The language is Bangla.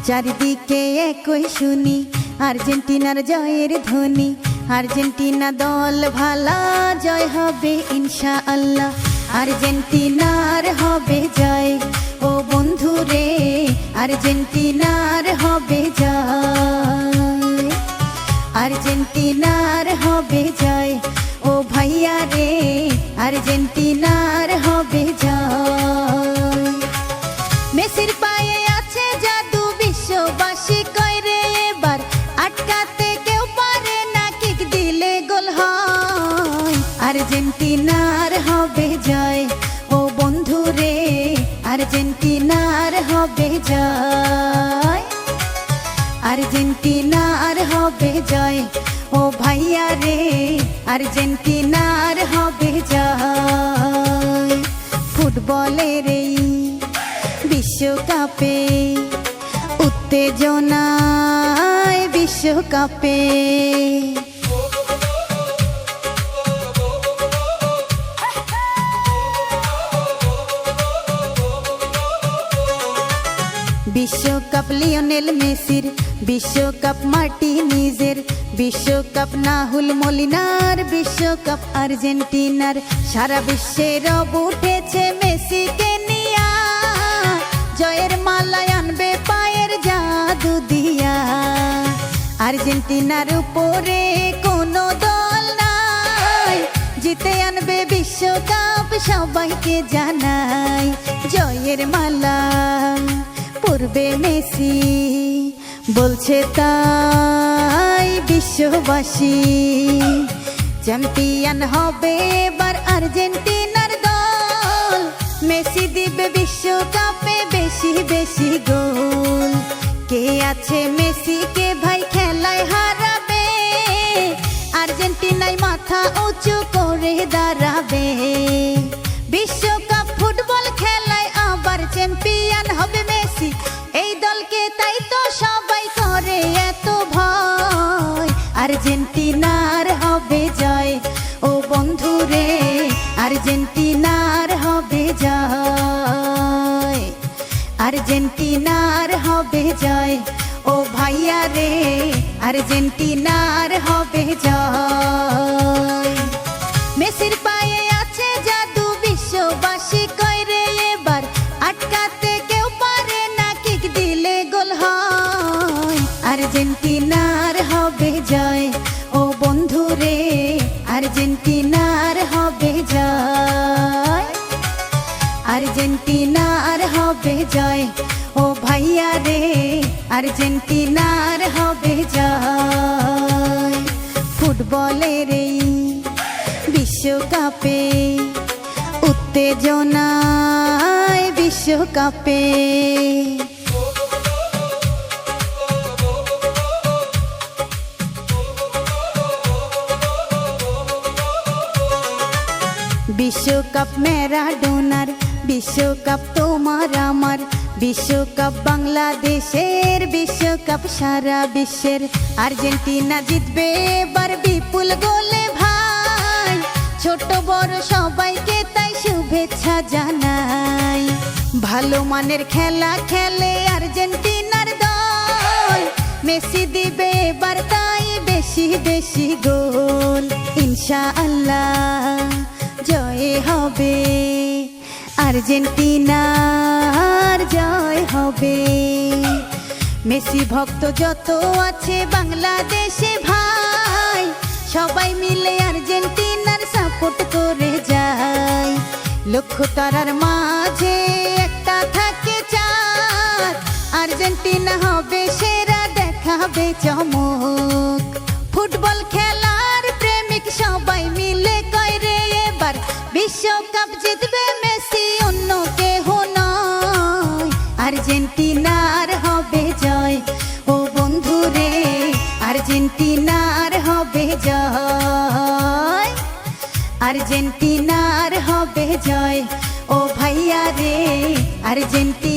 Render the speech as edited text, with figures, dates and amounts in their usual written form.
চারিদিকে একই শুনি আর্জেন্টিনার জয়ের ধ্বনি। আর্জেন্টিনা দল ভালা, জয় হবে ইনশাআল্লাহ। আর্জেন্টিনার হবে জয় ও বন্ধু রে, আর্জেন্টিনার হবে জয়। আর্জেন্টিনার হবে জয় ও ভাইয়া রে, আর্জেন্টিনার হবে জয়। মেসির পায়ে আছে জাদু, বিশ্ববাসী কয় রে এবার আটকাতে কেউ পারে না, কিক দিলে গোল হয়। আর্জেন্টিনার হবে জয় ও বন্ধু রে, আর্জেন্টিনার হবে জয়। আর্জেন্টিনার হবে জয় ও ভাইয়া রে, আর্জেন্টিনার হবে জয়। ফুটবলের এই বিশ্বকাপে উত্তেজনায় বিশ্বকাপে। বিশ্বকাপ লিওনেল মেসির, বিশ্বকাপ মার্টিনিজের, বিশ্বকাপ নাহুল মলিনার, বিশ্বকাপ আর্জেন্টিনার। সারা বিশ্বে রব উঠেছে মেসিকে নিয়া, জয়ের মালায় আনবে পায়ের জাদু দিয়া। আর্জেন্টিনার উপরে কোনো দল নাই, জিতে আনবে বিশ্বকাপ সবাইকে জানাই। জয়ের মালা পূর্বে মেসি বলছে তাই বিশ্ববাসী। চ্যাম্পিয়ন হবে এবার আর্জেন্টিনার দল, মেসি দিবে বিশ্বকাপে বেশি বেশি গোল। কে আছে মেসিকে ভাই খেলায় হারাবে, আর্জেন্টিনায় মাথা উঁচু করে দাঁড়াবে। বিশ্বকাপ ফুটবল খেলায় আবার চ্যাম্পিয়ন হবে মেসি, এই দলকে তাই তো সবাই করে এত ভয়। আর্জেন্টিনার হবে জয় ও বন্ধু রে, আর্জেন্টিনার হবে জয়। আর্জেন্টিনার হবে জয় ও ভাইয়া রে, আর্জেন্টিনার হবে জয়। মেসির পায়ে আছে জাদু, বিশ্ববাসী কয় রে এবার আটকাতে কেউ পারে না, কিক দিলে গোল হয়। আর্জেন্টিনার হবে জয় ও বন্ধু রে, আর্জেন্টিনার হবে জয়। আর্জেন্টিনার হবে জয় ও ভাইয়া রে, আর্জেন্টিনার হবে জয়। ফুটবলের এই বিশ্বকাপে উত্তেজনায় বিশ্বকাপে। বিশ্বকাপ ম্যারাডোনার, বিশ্বকাপ তোমার আমার, বিশ্বকাপ বাংলাদেশের, বিশ্বকাপ সারা বিশ্বের। আর্জেন্টিনা জিতবে এবার বিপুল গোলে ভাই, ছোট বড় সবাইকে তাই শুভেচ্ছা জানাই। ভালো মানের খেলা খেলে আর্জেন্টিনার দল, মেসি দিবে এবার তাই বেশি বেশি গোল। ইনশাআল্লাহ জয় হবে আর্জেন্টিনার, জয় হবে। মেসি ভক্ত যত আছে বাংলাদেশে ভাই, সবাই মিলে আর্জেন্টিনার সাপোর্ট করে যায়। লক্ষ্য তারার মাঝে একটা থাকে চাঁদ, আর্জেন্টিনা হবে সেরা, দেখাবে চমক। ফুটবল খেলার প্রেমিক সবাই মিলে কয় রে এবার বিশ্বকাপ জিতবে মেসি, অন্য কেহ নয়। আর্জেন্টিনার হবে জয় ও বন্ধু রে, আর্জেন্টিনার হবে জয়। আর্জেন্টিনার হবে জয় ও ভাইয়া রে, আর্জেন্টিনা